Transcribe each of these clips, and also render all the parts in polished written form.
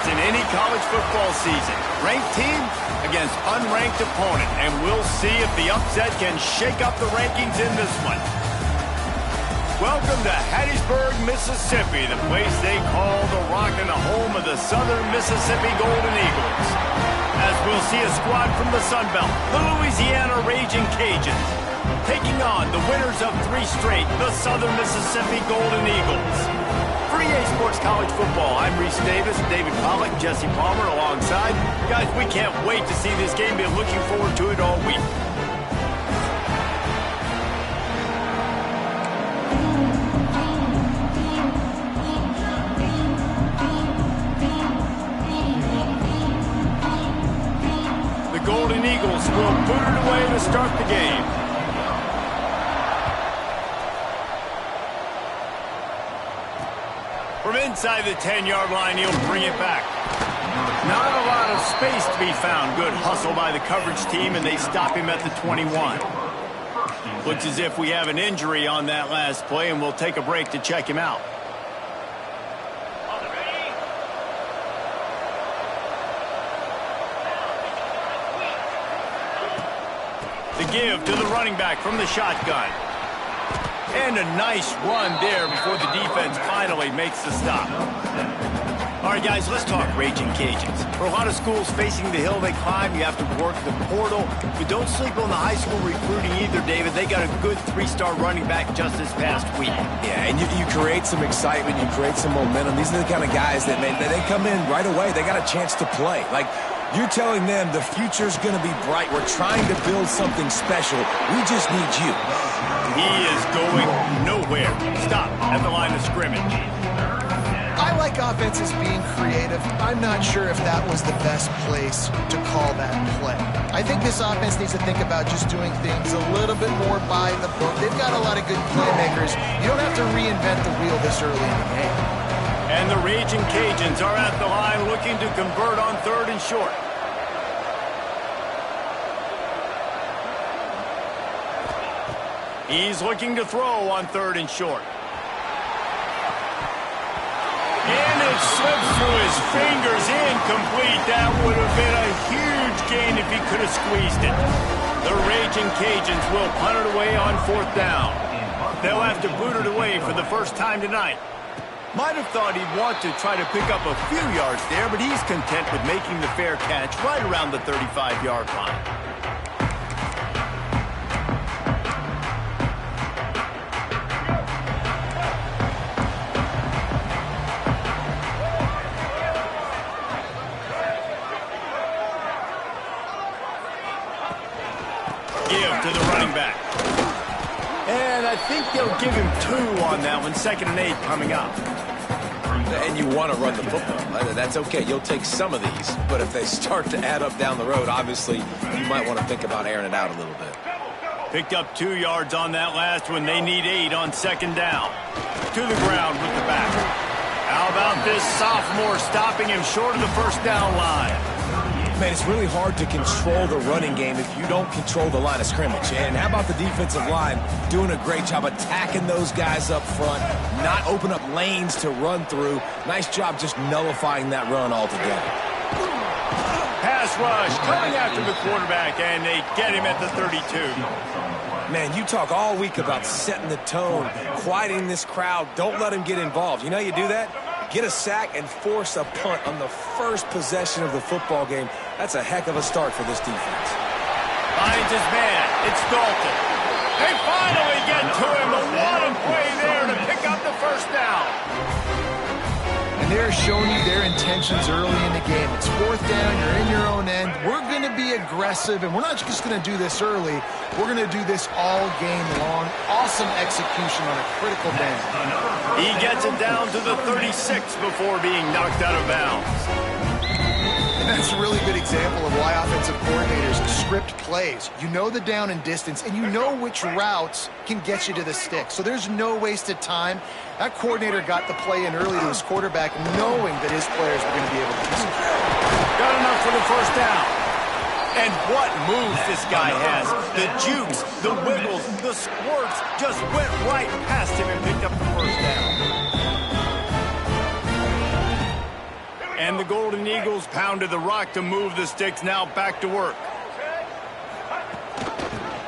starts in any college football season. Ranked team against unranked opponent, and we'll see if the upset can shake up the rankings in this one. Welcome to Hattiesburg, Mississippi, the place they call the Rock and the home of the Southern Mississippi Golden Eagles. As we'll see a squad from the Sun Belt, the Louisiana Raging Cajuns, taking on the winners of 3 straight, the Southern Mississippi Golden Eagles. For EA Sports College Football, I'm Reese Davis, David Pollack, Jesse Palmer alongside. Guys, we can't wait to see this game. Been looking forward to it all week. The Golden Eagles will boot it away to start the game. From inside the 10-yard line, he'll bring it back. Not a lot of space to be found. Good hustle by the coverage team, and they stop him at the 21. Looks as if we have an injury on that last play, and we'll take a break to check him out. The give to the running back from the shotgun. And a nice run there before the defense finally makes the stop. All right, guys, let's talk Raging Cajuns. For a lot of schools facing the hill they climb, you have to work the portal. But don't sleep on the high school recruiting either, David. They got a good 3-star running back just this past week. Yeah, and you create some excitement, you create some momentum. These are the kind of guys that, man, they come in right away. They got a chance to play. Like, you're telling them the future's going to be bright. We're trying to build something special. We just need you. He is going nowhere. Stop at the line of scrimmage. I like offenses being creative. I'm not sure if that was the best place to call that play. I think this offense needs to think about just doing things a little bit more by the book. They've got a lot of good playmakers. You don't have to reinvent the wheel this early in the game. And the Raging Cajuns are at the line looking to convert on 3rd and short. He's looking to throw on 3rd and short. And it slips through his fingers, incomplete. That would have been a huge gain if he could have squeezed it. The Raging Cajuns will punt it away on 4th down. They'll have to boot it away for the first time tonight. Might have thought he'd want to try to pick up a few yards there, but he's content with making the fair catch right around the 35-yard line. To the running back. And I think they'll give him 2 on that one. 2nd and 8 coming up. And you want to run the football. That's okay. You'll take some of these. But if they start to add up down the road, obviously, you might want to think about airing it out a little bit. Picked up 2 yards on that last one. They need 8 on 2nd down. To the ground with the back. How about this sophomore stopping him short of the 1st down line? Man, it's really hard to control the running game if you don't control the line of scrimmage. And how about the defensive line doing a great job attacking those guys up front, not open up lanes to run through. Nice job just nullifying that run altogether. Pass rush coming after the quarterback, and they get him at the 32. Man, you talk all week about setting the tone, quieting this crowd. Don't let them get involved. You know how you do that? Get a sack and force a punt on the first possession of the football game. That's a heck of a start for this defense. Finds his man. It's Dalton. They finally get to him. A lot of play there to pick up the 1st down. And they're showing you their intentions early in the game. It's 4th down. You're in your own end. We're going to be aggressive, and we're not just going to do this early. We're going to do this all game long. Awesome execution on a critical down. He gets it down to the 36 before being knocked out of bounds. And that's a really good example of why offensive coordinators script plays. You know the down and distance, and you know which routes can get you to the stick. So there's no wasted time. That coordinator got the play in early to his quarterback, knowing that his players were going to be able to execute. Got enough for the 1st down. And what moves this guy has. The jukes, the wiggles, the squirts just went right past him and picked up the 1st down. And the Golden Eagles pounded the rock to move the sticks now back to work.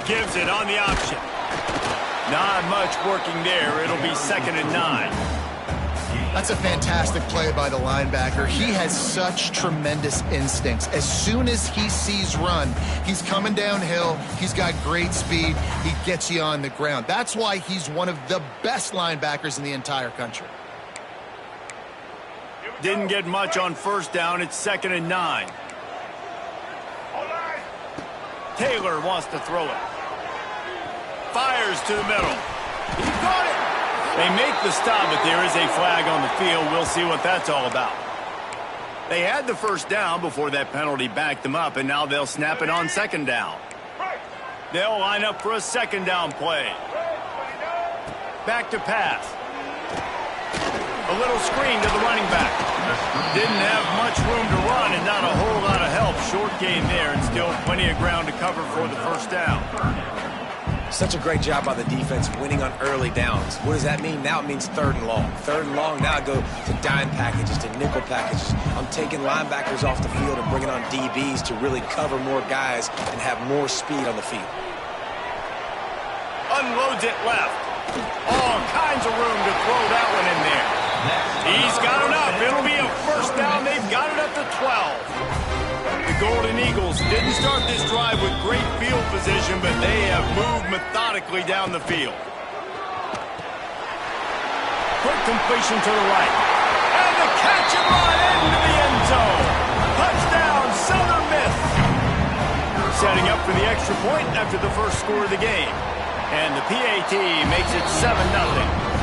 Gives it on the option. Not much working there. It'll be 2nd and 9. That's a fantastic play by the linebacker. He has such tremendous instincts. As soon as he sees run, he's coming downhill. He's got great speed. He gets you on the ground. That's why he's one of the best linebackers in the entire country. Didn't get much on 1st down. It's 2nd and 9. Taylor wants to throw it. Fires to the middle. He got it. They make the stop, but there is a flag on the field. We'll see what that's all about. They had the 1st down before that penalty backed them up, and now they'll snap it on 2nd down. They'll line up for a 2nd down play. Back to pass. A little screen to the running back. Didn't have much room to run and not a whole lot of help. Short gain there and still plenty of ground to cover for the 1st down. Such a great job by the defense winning on early downs. What does that mean? Now it means 3rd and long. 3rd and long, now I go to dime packages, to nickel packages. I'm taking linebackers off the field and bringing on DBs to really cover more guys and have more speed on the field. Unloads it left. All kinds of room to throw that one in there. He's got it up. It'll be a 1st down. They've got it up to 12. The Golden Eagles didn't start this drive with great field position, but they have moved methodically down the field. Quick completion to the right. And the catch and run into the end zone. Touchdown, Southern Miss. Setting up for the extra point after the 1st score of the game. And the PAT makes it 7-0.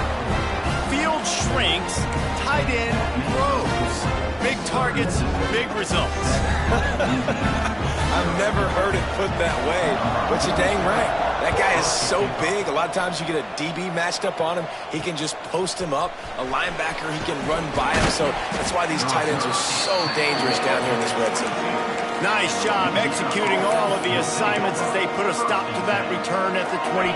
Field shrinks, tight end grows. Big targets, big results. I've never heard it put that way, but you're dang right. That guy is so big. A lot of times you get a DB matched up on him. He can just post him up. A linebacker, he can run by him. So that's why these tight ends are so dangerous down here in this red zone. Nice job executing all of the assignments as they put a stop to that return at the 22.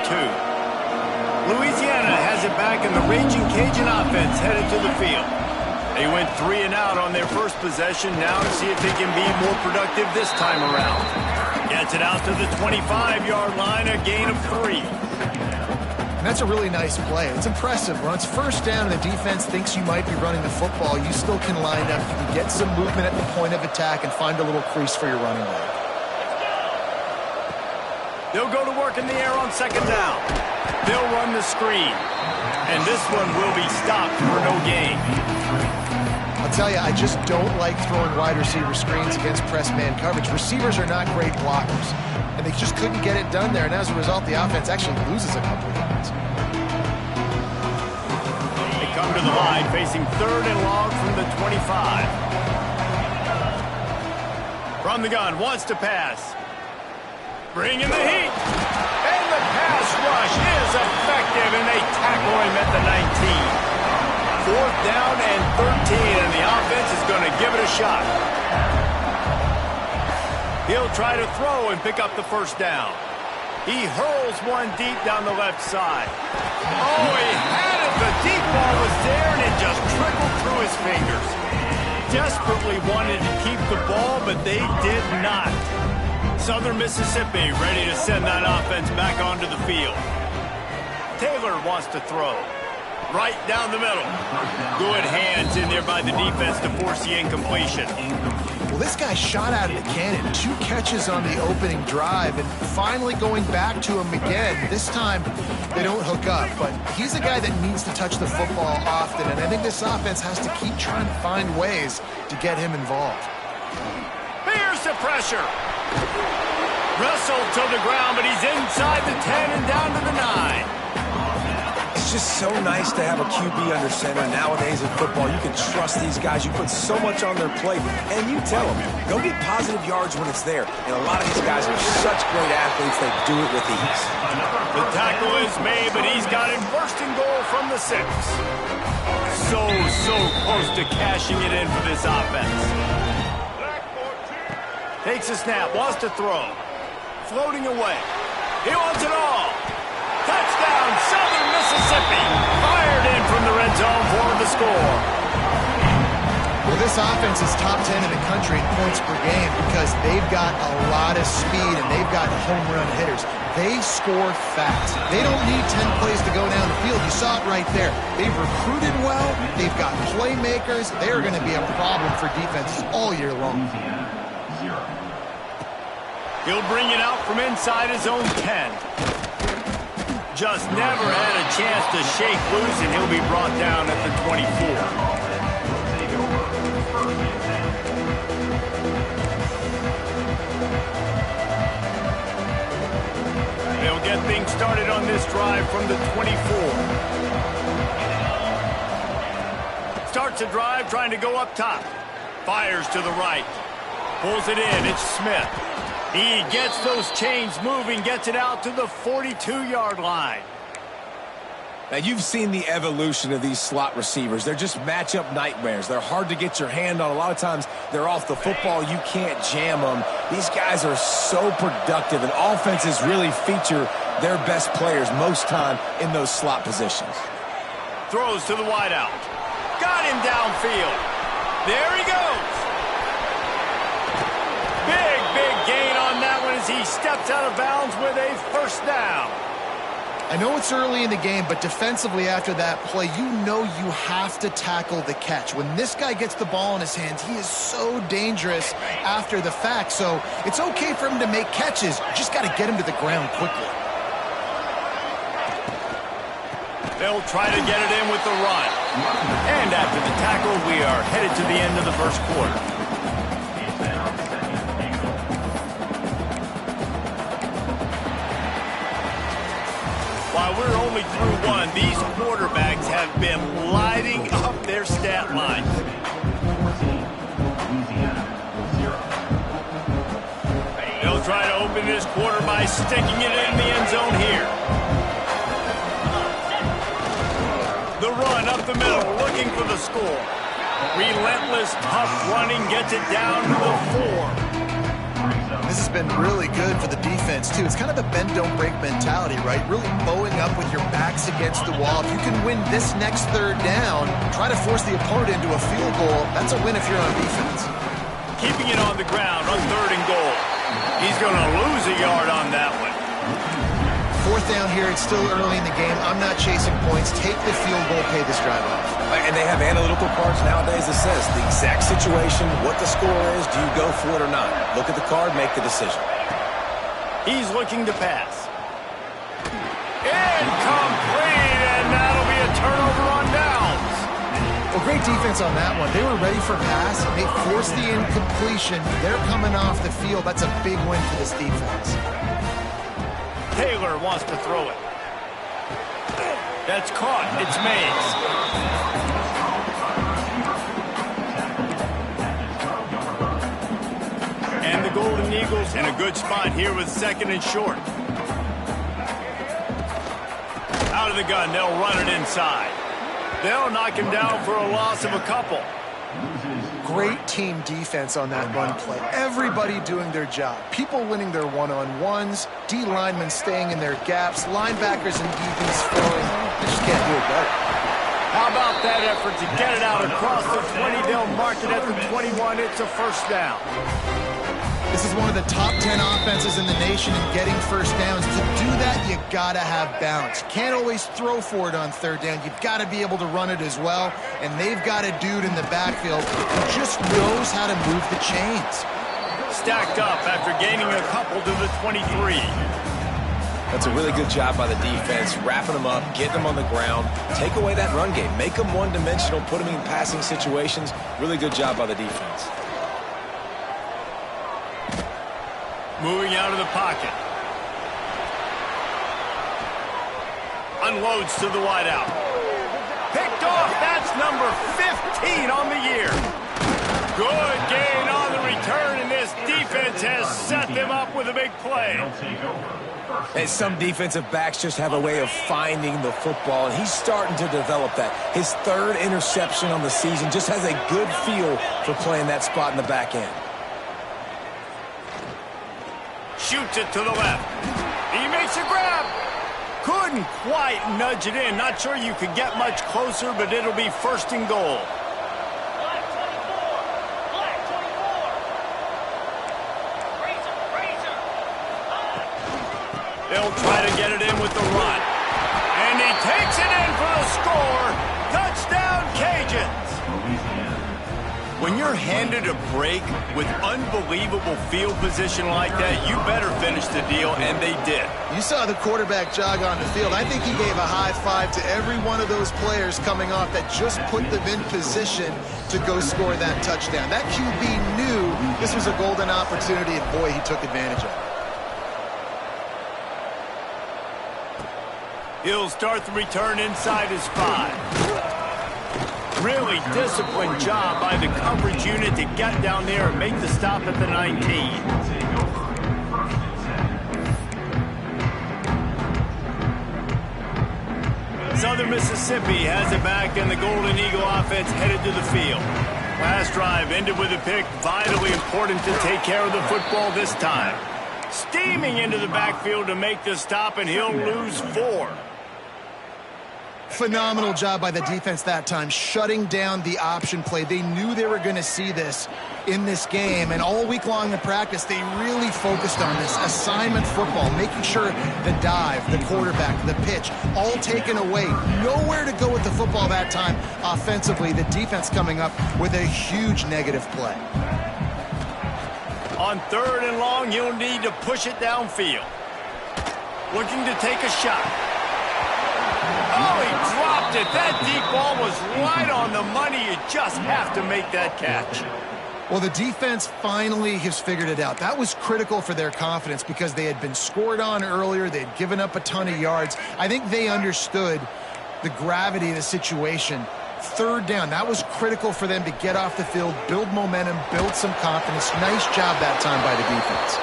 Louisiana has it back, and the Raging Cajun offense headed to the field. They went 3 and out on their 1st possession. Now to see if they can be more productive this time around. Gets it out to the 25-yard line, a gain of 3. And that's a really nice play. It's impressive. When it's 1st down and the defense thinks you might be running the football, you still can line up. You can get some movement at the point of attack and find a little crease for your running back. They'll go to work in the air on 2nd down. They'll run the screen. And this one will be stopped for no gain. I'll tell you, I just don't like throwing wide receiver screens against press man coverage. Receivers are not great blockers, and they just couldn't get it done there, and as a result, the offense actually loses a couple of yards. They come to the line, facing 3rd and long from the 25. From the gun, wants to pass. Bring in the heat. And the pass rush is effective, and they tackle him at the 19. 4th down and 13, and the offense is going to give it a shot. He'll try to throw and pick up the 1st down. He hurls one deep down the left side. Oh, he had it. The deep ball was there, and it just trickled through his fingers. Desperately wanted to keep the ball, but they did not. Southern Mississippi ready to send that offense back onto the field. Taylor wants to throw. Right down the middle. Good hands in there by the defense to force the incompletion. Well, this guy shot out of the cannon. 2 catches on the opening drive, and finally going back to him again. This time, they don't hook up, but he's a guy that needs to touch the football often, and I think this offense has to keep trying to find ways to get him involved. Here's the pressure. Wrestled to the ground, but he's inside the 10 and down to the 9. It's just so nice to have a QB under center. Nowadays in football, you can trust these guys. You put so much on their plate, and you tell them, go get positive yards when it's there. And a lot of these guys are such great athletes, they do it with ease. The tackle is made, but he's got him first and goal from the 6. So close to cashing it in for this offense. Takes a snap, wants to throw. Floating away. He wants it all. Touchdown, Southern Mississippi. Fired in from the red zone for the score. Well, this offense is top 10 in the country in points per game because they've got a lot of speed and they've got home run hitters. They score fast. They don't need 10 plays to go down the field. You saw it right there. They've recruited well. They've got playmakers. They're going to be a problem for defenses all year long. He'll bring it out from inside his own 10. Just never had a chance to shake loose, and he'll be brought down at the 24. They'll get things started on this drive from the 24. Starts a drive trying to go up top. Fires to the right. Pulls it in. It's Smith. He gets those chains moving, gets it out to the 42-yard line. Now, you've seen the evolution of these slot receivers. They're just matchup nightmares. They're hard to get your hand on. A lot of times, they're off the football. You can't jam them. These guys are so productive, and offenses really feature their best players most time in those slot positions. Throws to the wideout. Got him downfield. There he goes. Big gain on that one as he steps out of bounds with a first down. I know it's early in the game, but defensively after that play, you know you have to tackle the catch. When this guy gets the ball in his hands, he is so dangerous after the fact. So it's okay for him to make catches. You just got to get him to the ground quickly. They'll try to get it in with the run. And after the tackle, we are headed to the end of the first quarter. While we're only through one, these quarterbacks have been lighting up their stat lines. They'll try to open this quarter by sticking it in the end zone here. The run up the middle, looking for the score. Relentless, tough running, gets it down to the 4. This has been really good for the defense, too. It's kind of a bend-don't-break mentality, right? Really bowing up with your backs against the wall. If you can win this next third down, try to force the opponent into a field goal, that's a win if you're on defense. Keeping it on the ground on 3rd and goal. He's going to lose a yard on that one. 4th down here, it's still early in the game. I'm not chasing points. Take the field goal, pay this drive off. And they have analytical cards nowadays that says the exact situation, what the score is, do you go for it or not? Look at the card, make the decision. He's looking to pass. Incomplete, and that'll be a turnover on downs. Well, great defense on that one. They were ready for pass, and they forced the incompletion. They're coming off the field. That's a big win for this defense. Taylor wants to throw it. That's caught. It's Mays. And the Golden Eagles in a good spot here with 2nd and short. Out of the gun, they'll run it inside. They'll knock him down for a loss of a couple. Great team defense on that run play. Everybody doing their job. People winning their one-on-ones, D linemen staying in their gaps, linebackers and DBs filling. They just can't do it better. How about that effort to get it out across the 20? They'll mark it at the 21. It's a first down. This is one of the top 10 offenses in the nation in getting first downs. To do that, you gotta have balance. Can't always throw for it on 3rd down. You've got to be able to run it as well. And they've got a dude in the backfield who just knows how to move the chains. Stacked up after gaining a couple to the 23. That's a really good job by the defense, wrapping them up, getting them on the ground, take away that run game, make them one-dimensional, put them in passing situations. Really good job by the defense. Moving out of the pocket. Unloads to the wideout. Picked off. That's number 15 on the year. Good gain on the return, and this defense has set them up with a big play. And some defensive backs just have a way of finding the football, and he's starting to develop that. His 3rd interception on the season, just has a good feel for playing that spot in the back end. Shoots it to the left. He makes a grab. Couldn't quite nudge it in. Not sure you could get much closer, but it'll be 1st and goal. When you're handed a break with unbelievable field position like that, you better finish the deal, and they did. You saw the quarterback jog on the field. I think he gave a high five to every one of those players coming off that just put them in position to go score that touchdown. That QB knew this was a golden opportunity, and boy, he took advantage of it. He'll start the return inside his 5. Really disciplined job by the coverage unit to get down there and make the stop at the 19. Southern Mississippi has it back, and the Golden Eagle offense headed to the field. Last drive ended with a pick. Vitally important to take care of the football this time. Steaming into the backfield to make the stop, and he'll lose 4. Phenomenal job by the defense that time, shutting down the option play. They knew they were going to see this in this game, and all week long in practice, they really focused on this assignment football, making sure the dive, the quarterback, the pitch, all taken away. Nowhere to go with the football that time offensively. The defense coming up with a huge negative play. On 3rd and long, he'll need to push it downfield. Looking to take a shot. Oh, he dropped it. That deep ball was right on the money. You just have to make that catch. Well, the defense finally has figured it out. That was critical for their confidence because they had been scored on earlier. They had given up a ton of yards. I think they understood the gravity of the situation. 3rd down, that was critical for them to get off the field, build momentum, build some confidence. Nice job that time by the defense.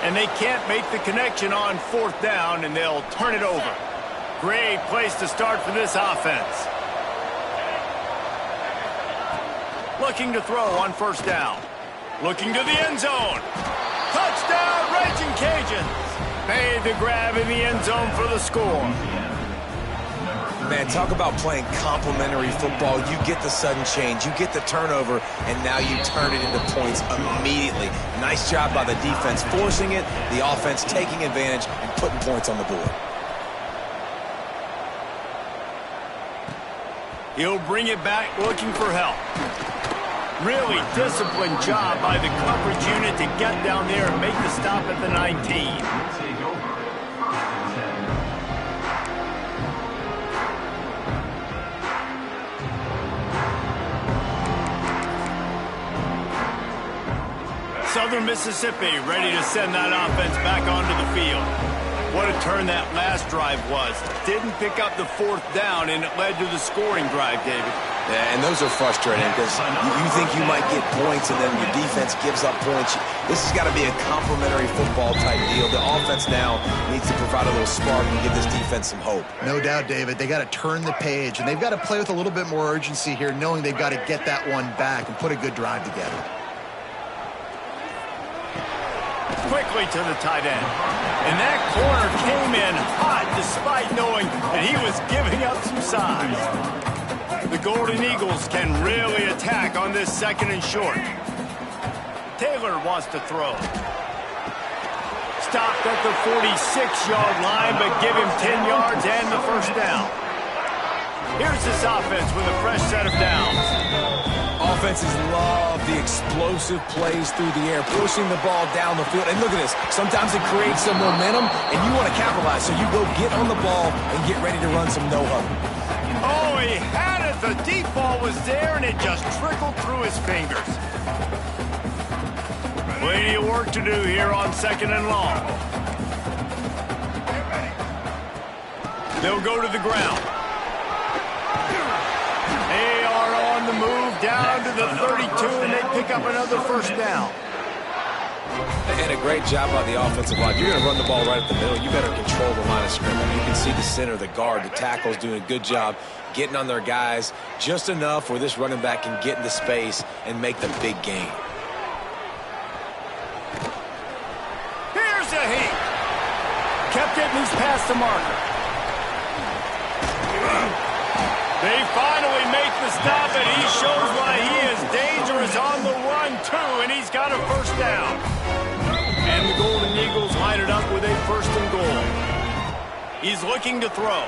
And they can't make the connection on 4th down, and they'll turn it over. Great place to start for this offense. Looking to throw on 1st down. Looking to the end zone. Touchdown, Raging Cajuns. Made the grab in the end zone for the score. Man, talk about playing complementary football. You get the sudden change, you get the turnover, and now you turn it into points immediately. Nice job by the defense forcing it, the offense taking advantage and putting points on the board. He'll bring it back looking for help. Really disciplined job by the coverage unit to get down there and make the stop at the 19. Southern Mississippi ready to send that offense back onto the field. What a turn that last drive was. Didn't pick up the 4th down, and it led to the scoring drive, David. Yeah, and those are frustrating because you think you might get points and then your defense gives up points. This has got to be a complementary football type deal. The offense now needs to provide a little spark and give this defense some hope. No doubt, David. They got to turn the page, and they've got to play with a little bit more urgency here, knowing they've got to get that one back and put a good drive together. Quickly to the tight end. And that corner came in hot despite knowing that he was giving up some size. The Golden Eagles can really attack on this 2nd and short. Taylor wants to throw. Stopped at the 46-yard line, but give him 10 yards and the 1st down. Here's this offense with a fresh set of downs. Offenses love the explosive plays through the air, pushing the ball down the field. And look at this. Sometimes it creates some momentum, and you want to capitalize. So you go get on the ball and get ready to run some no-huddle. Oh, he had it. The deep ball was there, and it just trickled through his fingers. Plenty of work to do here on 2nd and long. They'll go to the ground. They are on the move down to the 32, and they pick up another 1st down. And a great job by the offensive line. You're going to run the ball right at the middle. You better control the line of scrimmage. You can see the center, the guard, the tackles doing a good job getting on their guys just enough where this running back can get into space and make the big gain. Here's a heat. Kept it, and he's past the marker. They finally make the stop, and he shows why he is dangerous on the run, too, and he's got a 1st down. And the Golden Eagles line it up with a 1st and goal. He's looking to throw.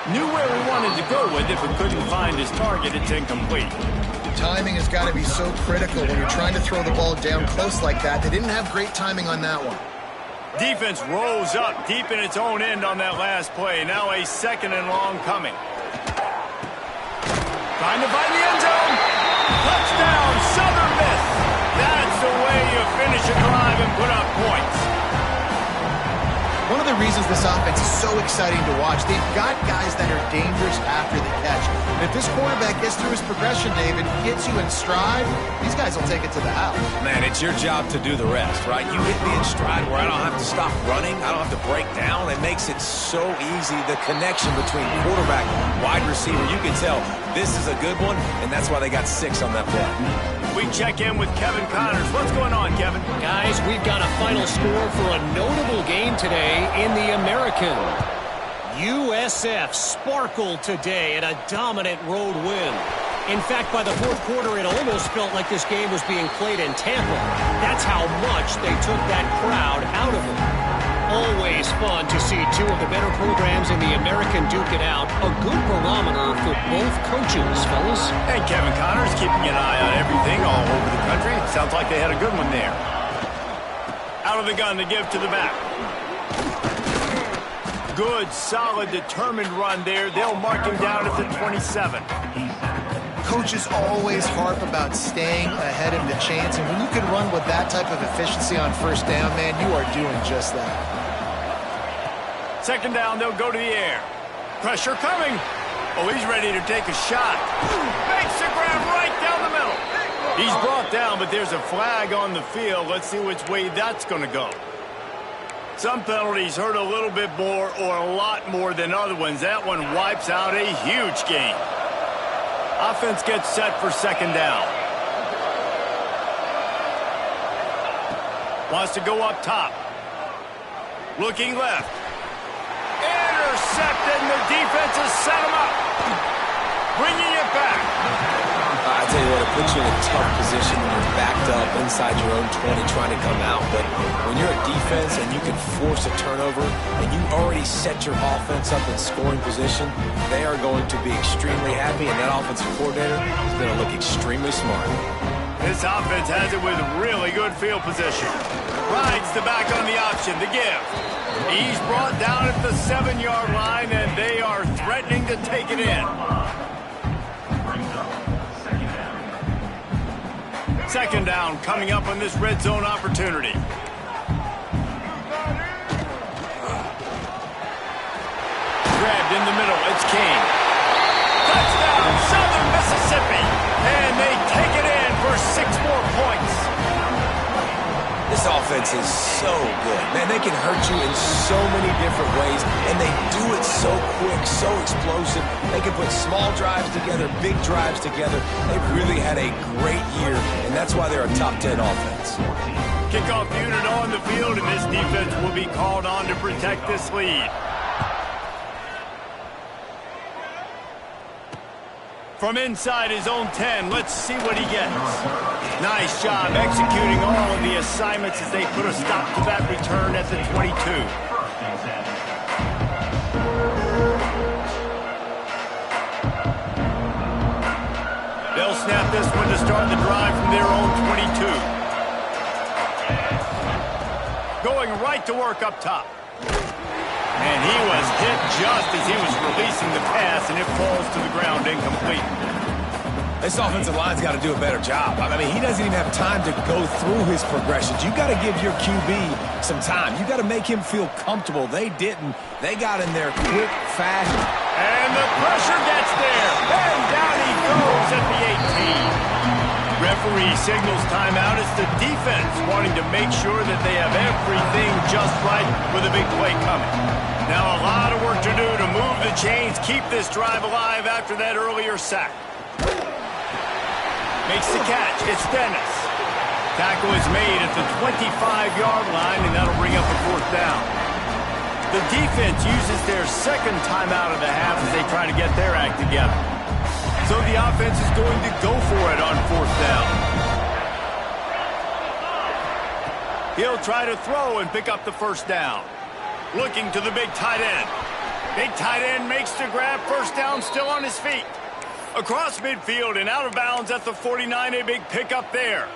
Knew where he wanted to go with it, but couldn't find his target. It's incomplete. Timing has got to be so critical when you're trying to throw the ball down close like that. They didn't have great timing on that one. Defense rose up deep in its own end on that last play. Now a 2nd and long coming. Trying to find the end zone. Touchdown, Southern Miss. That's the way you finish a drive and put up points. One of the reasons this offense is so exciting to watch, they've got guys that are dangerous after the catch. And if this quarterback gets through his progression, David, gets you in stride, these guys will take it to the house. Man, it's your job to do the rest, right? You hit me in stride where I don't have to stop running. I don't have to break down. It makes it so easy. The connection between quarterback and wide receiver, you can tell this is a good one, and that's why they got 6 on that play. We check in with Kevin Connors. What's going on, Kevin? Guys, we've got a final score for a notable game today in the American. USF sparkled today in a dominant road win. In fact, by the fourth quarter, it almost felt like this game was being played in Tampa. That's how much they took that crowd out of it. Always fun to see 2 of the better programs in the American duke it out. A good barometer for both coaches, fellas. Hey, Kevin Connors keeping an eye on everything all over the country. Sounds like they had a good one there. Out of the gun to give to the back. Good, solid, determined run there. They'll mark him down at the 27. Coaches always harp about staying ahead of the chains, and when you can run with that type of efficiency on first down, man, you are doing just that. 2nd down, they'll go to the air. Pressure coming. Oh, he's ready to take a shot. Makes the grab right down the middle. He's brought down, but there's a flag on the field. Let's see which way that's going to go. Some penalties hurt a little bit more or a lot more than other ones. That one wipes out a huge game. Offense gets set for 2nd down. Wants to go up top. Looking left. Intercepted, and the defense has set him up. Bringing it back. I tell you what, it puts you in a tough position when you're backed up inside your own 20 trying to come out. But when you're a defense and you can force a turnover and you already set your offense up in scoring position, they are going to be extremely happy, and that offensive coordinator is going to look extremely smart. This offense has it with really good field position. Rides the back on the option, the give. He's brought down at the 7-yard line, and they are threatening to take it in. 2nd down coming up on this red zone opportunity. Grabbed in the middle, it's King. Touchdown, Southern Mississippi. And they take it in for 6 more points. This offense is so good. Man, they can hurt you in so many different ways, and they do it so quick, so explosive. They can put small drives together, big drives together. They've really had a great year, and that's why they're a top 10 offense. Kickoff unit on the field, and this defense will be called on to protect this lead. From inside his own 10, let's see what he gets. Nice job executing all of the assignments as they put a stop to that return at the 22. They'll snap this one to start the drive from their own 22. Going right to work up top. And he was hit just as he was releasing the pass, and it falls to the ground incomplete. This offensive line's got to do a better job. I mean, he doesn't even have time to go through his progressions. You got to give your QB some time. You got to make him feel comfortable. They didn't. They got in there quick, fast. And the pressure gets there. And down he goes at the 18. Referee signals timeout. It's the defense wanting to make sure that they have everything just right with a big play coming. Now a lot of work to do to move the chains, keep this drive alive after that earlier sack. Makes the catch. It's Dennis. Tackle is made at the 25-yard line, and that'll bring up a 4th down. The defense uses their 2nd timeout of the half as they try to get their act together. So the offense is going to go for it on 4th down. He'll try to throw and pick up the 1st down. Looking to the big tight end. Big tight end makes the grab. First down, still on his feet. Across midfield and out of bounds at the 49. A big pickup there.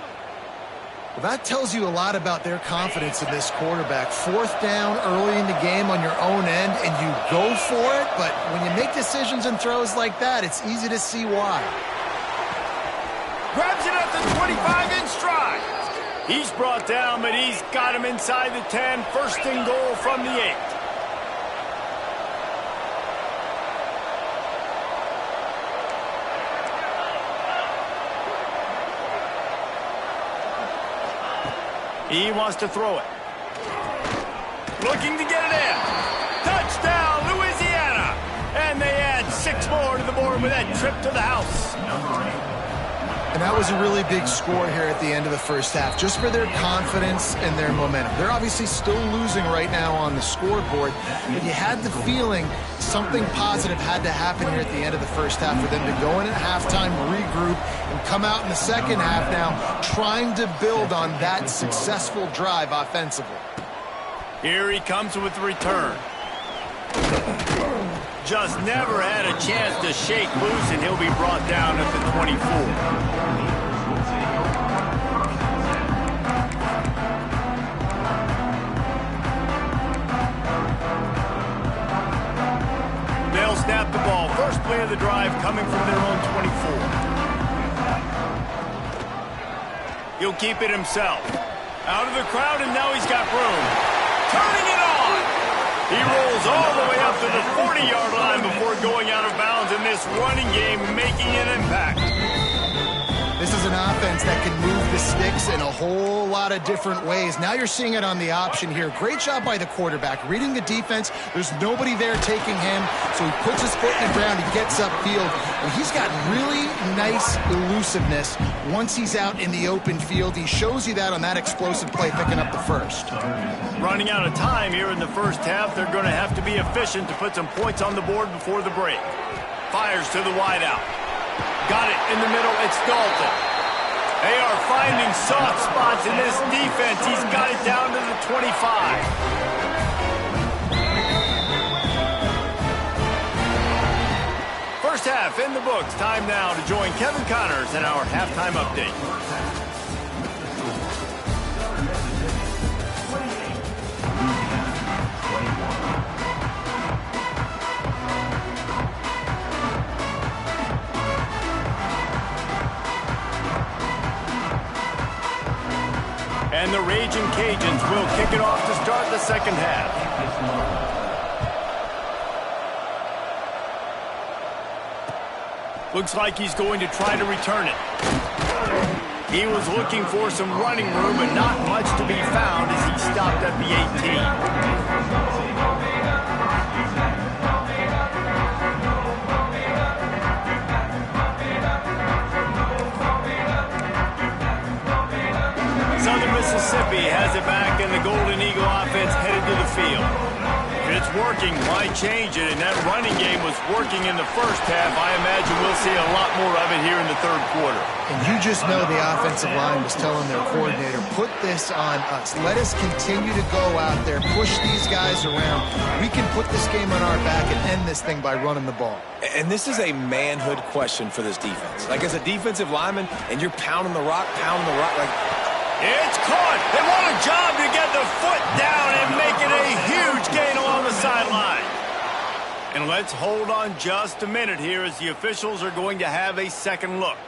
Well, that tells you a lot about their confidence in this quarterback. Fourth down early in the game on your own end, and you go for it. But when you make decisions and throws like that, it's easy to see why. Grabs it at the 25 in stride. He's brought down, but he's got him inside the 10. First and goal from the 8. He wants to throw it. Looking to get it in. Touchdown, Louisiana. And they add 6 more to the board with that trip to the house. And that was a really big score here at the end of the first half, just for their confidence and their momentum. They're obviously still losing right now on the scoreboard, but you had the feeling something positive had to happen here at the end of the first half for them to go in at halftime, regroup, and come out in the second half now trying to build on that successful drive offensively. Here he comes with the return. Just never had a chance to shake loose, and he'll be brought down at the 24. They'll snap the ball. First play of the drive coming from their own 24. He'll keep it himself. Out of the crowd, and now he's got room. Turning it on. He rolls all the way up to the 40-yard line before going out of bounds in this running game, making an impact. This is an offense that can move the sticks in a whole lot of different ways. Now you're seeing it on the option here. Great job by the quarterback. Reading the defense, there's nobody there taking him, so he puts his foot in the ground, he gets upfield. And he's got really nice elusiveness once he's out in the open field. He shows you that on that explosive play, picking up the first. Running out of time here in the first half, they're going to have to be efficient to put some points on the board before the break. Fires to the wideout. Got it in the middle. It's Dalton. They are finding soft spots in this defense. He's got it down to the 25. First half in the books. Time now to join Kevin Connors in our halftime update. And the Raging Cajuns will kick it off to start the second half. Looks like he's going to try to return it. He was looking for some running room, but not much to be found as he stopped at the 18. Mississippi has it back, and the Golden Eagle offense headed to the field. If it's working, why change it? And that running game was working in the first half. I imagine we'll see a lot more of it here in the third quarter. And you just know the offensive line was telling their coordinator, put this on us. Let us continue to go out there, push these guys around. We can put this game on our back and end this thing by running the ball. And this is a manhood question for this defense. Like, as a defensive lineman, and you're pounding the rock, like... It's caught. They want a job to get the foot down and make it a huge gain along the sideline. And let's hold on just a minute here as the officials are going to have a second look.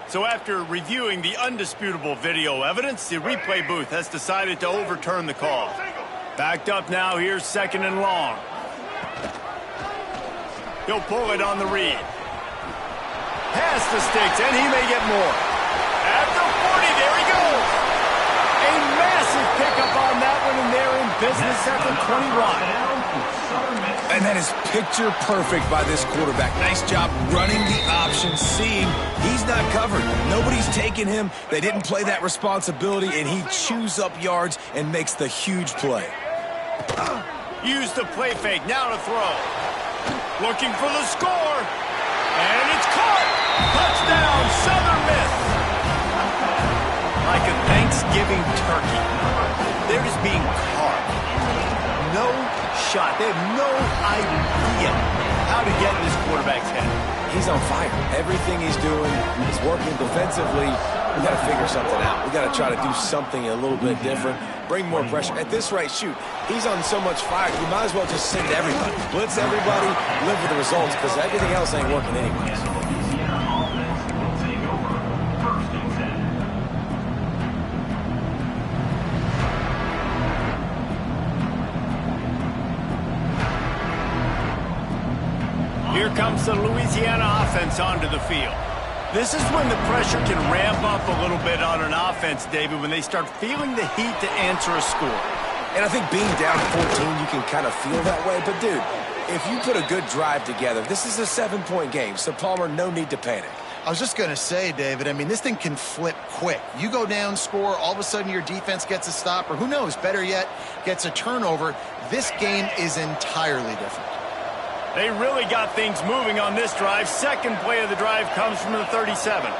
So after reviewing the undisputable video evidence, the replay booth has decided to overturn the call. Backed up now, here's second and long. He'll pull it on the read. Past the sticks, and he may get more. At the 40, there he goes. A massive pickup on that one, and they're in business at the 21. And that is picture perfect by this quarterback. Nice job running the option, seeing he's not covered. Nobody's taking him. They didn't play that responsibility, and he chews up yards and makes the huge play. Use the play fake, now to throw. Looking for the score. And it's caught. Touchdown, Southern Miss. living turkey. They're just being carved. No shot. They have no idea how to get in this quarterback's head. He's on fire. Everything he's doing is working defensively. We got to figure something out. We got to try to do something a little bit different, bring more pressure. At this rate, shoot, he's on so much fire, you might as well just send everybody. Blitz everybody, live with the results, because everything else ain't working anyways. Here comes the Louisiana offense onto the field. This is when the pressure can ramp up a little bit on an offense, David, when they start feeling the heat to answer a score. And I think being down 14, you can kind of feel that way. But, dude, if you put a good drive together, this is a 7-point game. So, Palmer, no need to panic. I was just going to say, David, I mean, this thing can flip quick. You go down, score, all of a sudden your defense gets a stop, or who knows, better yet, gets a turnover. This game is entirely different. They really got things moving on this drive. Second play of the drive comes from the 37.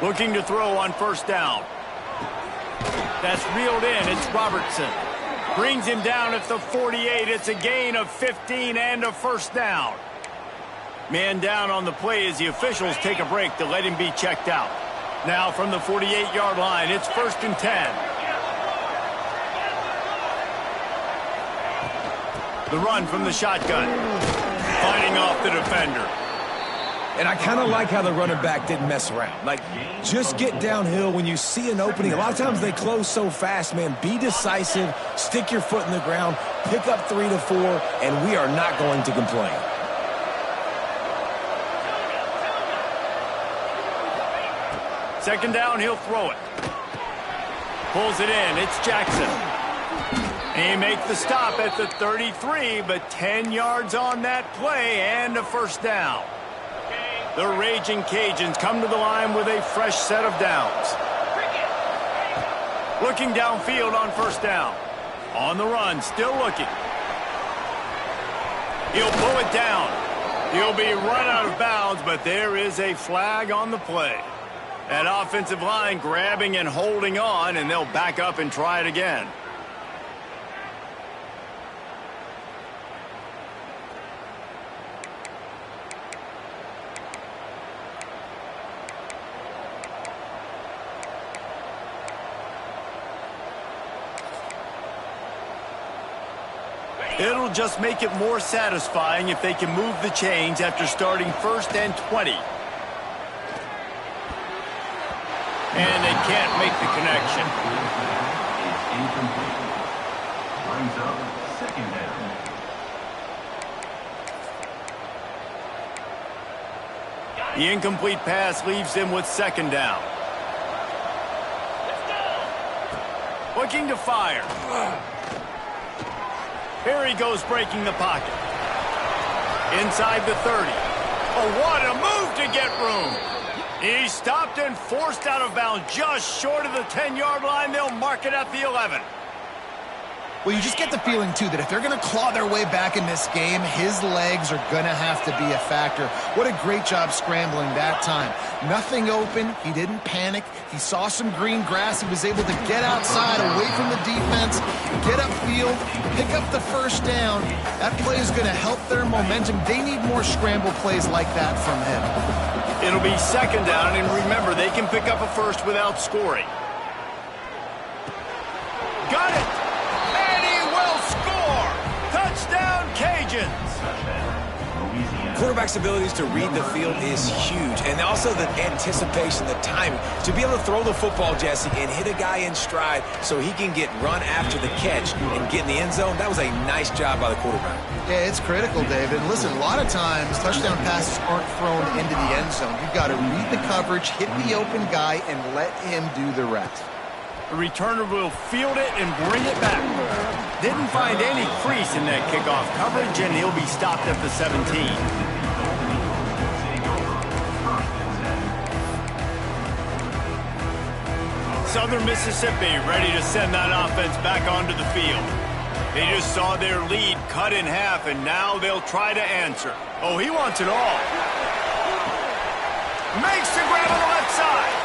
Looking to throw on first down. That's reeled in. It's Robertson. Brings him down at the 48. It's a gain of 15 and a first down. Man down on the play as the officials take a break to let him be checked out. Now from the 48-yard line, it's 1st and 10. The run from the shotgun. Fighting off the defender. And I kind of like how the running back didn't mess around. Like, just get downhill when you see an opening. A lot of times they close so fast, man. Be decisive. Stick your foot in the ground. Pick up 3 to 4, and we are not going to complain. Second down, he'll throw it. Pulls it in. It's Jackson. He makes the stop at the 33, but 10 yards on that play and a first down. The Raging Cajuns come to the line with a fresh set of downs. Looking downfield on first down. On the run, still looking. He'll pull it down. He'll be run out of bounds, but there is a flag on the play. That offensive line grabbing and holding on, and they'll back up and try it again. It'll just make it more satisfying if they can move the chains after starting 1st and 20. And they can't make the connection. Brings up 2nd down. The incomplete pass leaves them with 2nd down. Looking to fire. Here he goes, breaking the pocket. Inside the 30. Oh, what a move to get room. He's stopped and forced out of bounds just short of the 10-yard line. They'll mark it at the 11. Well, you just get the feeling, too, that if they're going to claw their way back in this game, his legs are going to have to be a factor. What a great job scrambling that time. Nothing open. He didn't panic. He saw some green grass. He was able to get outside, away from the defense, get upfield, pick up the first down. That play is going to help their momentum. They need more scramble plays like that from him. It'll be 2nd down, and remember, they can pick up a first without scoring. Got it! And he will score! Touchdown, Cajuns! Quarterback's abilities to read the field is huge, and also the anticipation, the timing. To be able to throw the football, Jesse, and hit a guy in stride so he can get run after the catch and get in the end zone, that was a nice job by the quarterback. Yeah, it's critical, David. Listen, a lot of times touchdown passes aren't thrown into the end zone. You've got to read the coverage, hit the open guy, and let him do the rest. The returner will field it and bring it back. Didn't find any crease in that kickoff coverage, and he'll be stopped at the 17. Southern Mississippi ready to send that offense back onto the field. They just saw their lead cut in half, and now they'll try to answer. Oh, he wants it all. Makes the grab on the left side.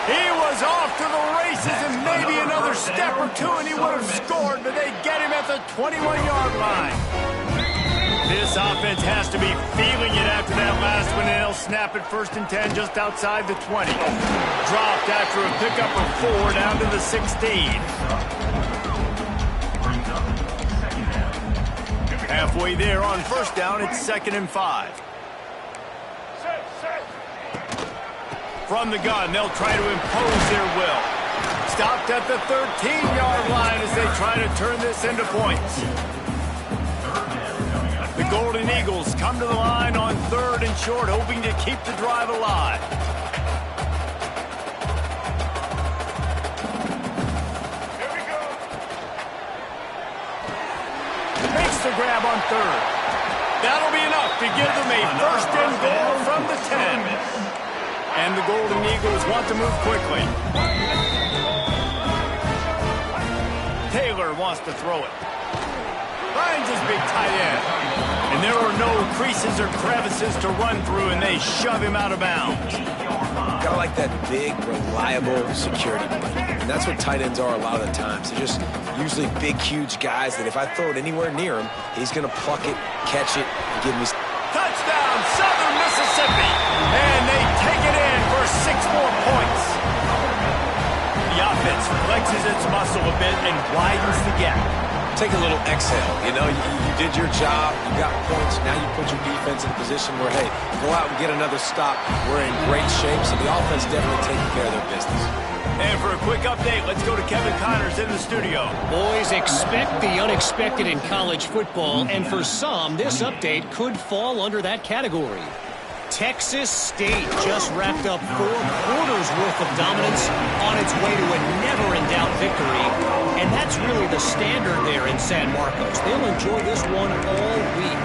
He was off to the races and maybe another step or two and he would have scored, but they get him at the 21-yard line. This offense has to be feeling it after that last one, and they'll snap it 1st and 10 just outside the 20. Dropped after a pickup of 4 down to the 16. Halfway there on 1st down, it's 2nd and 5. From the gun, they'll try to impose their will. Stopped at the 13-yard line as they try to turn this into points. The Golden Eagles come to the line on 3rd and short, hoping to keep the drive alive. Here we go. Makes the grab on 3rd. That'll be enough to give them a 1st and goal from the 10. And the Golden Eagles want to move quickly. Taylor wants to throw it. Finds his big tight end. And there are no creases or crevices to run through, and they shove him out of bounds. Gotta like that big, reliable security blanket. And that's what tight ends are a lot of the times. They're just usually big, huge guys that if I throw it anywhere near him, he's going to pluck it, catch it, and give me... Touchdown, Southern Mississippi. And they take it in for 6 more points. The offense flexes its muscle a bit and widens the gap. Take a little exhale. You know, you did your job. You got points. Now you put your defense in a position where, hey, go out and get another stop. We're in great shape, so the offense definitely taking care of their business. And for a quick update, let's go to Kevin Connors in the studio. Boys, expect the unexpected in college football, and for some, this update could fall under that category. Texas State just wrapped up 4 quarters worth of dominance on its way to a never-in-doubt victory, and that's really the standard there in San Marcos. They'll enjoy this one all week.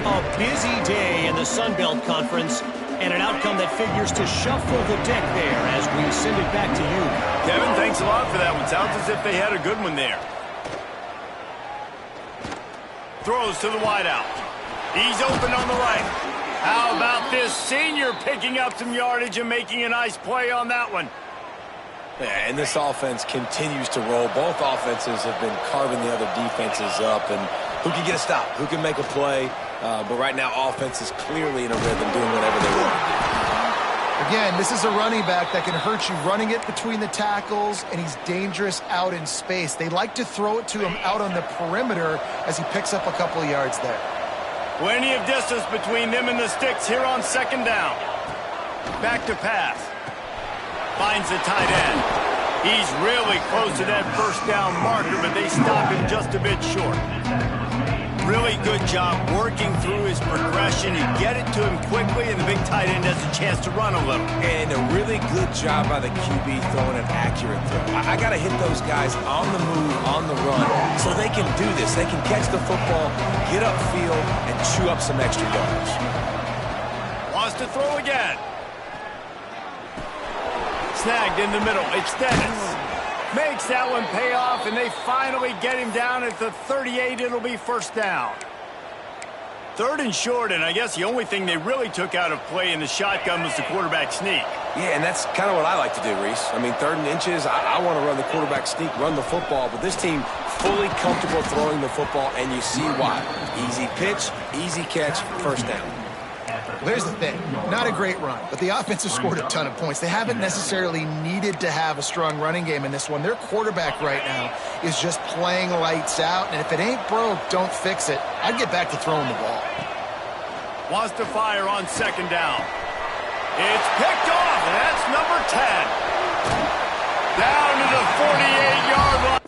A busy day in the Sun Belt Conference, and an outcome that figures to shuffle the deck there as we send it back to you. Kevin, thanks a lot for that one. Sounds as if they had a good one there. Throws to the wideout. He's open on the right. How about this senior picking up some yardage and making a nice play on that one? Yeah, and this offense continues to roll. Both offenses have been carving the other defenses up, and who can get a stop? Who can make a play? But right now, offense is clearly in a rhythm, doing whatever they want to do. Again, this is a running back that can hurt you running it between the tackles, and he's dangerous out in space. They like to throw it to him out on the perimeter as he picks up a couple of yards there. Plenty of distance between them and the sticks here on 2nd down. Back to pass. Finds the tight end. He's really close to that 1st down marker, but they stop him just a bit short. Really good job working through his progression. You get it to him quickly, and the big tight end has a chance to run a little. And a really good job by the QB throwing an accurate throw. I got to hit those guys on the move, on the run, so they can do this. They can catch the football, get upfield, and chew up some extra yards. Wants to throw again. Snagged in the middle. It's Dennis. Makes that one pay off, and they finally get him down at the 38. It'll be 1st down. 3rd and short, and I guess the only thing they really took out of play in the shotgun was the quarterback sneak. Yeah, and that's kind of what I like to do, Reese. I mean, 3rd and inches, I want to run the quarterback sneak, run the football, but this team fully comfortable throwing the football, and you see why. Easy pitch, easy catch, 1st down. There's the thing. Not a great run, but the offense has scored a ton of points. They haven't necessarily needed to have a strong running game in this one. Their quarterback right now is just playing lights out, and if it ain't broke, don't fix it. I'd get back to throwing the ball. Wants to fire on 2nd down. It's picked off, and that's number 10. Down to the 48-yard line.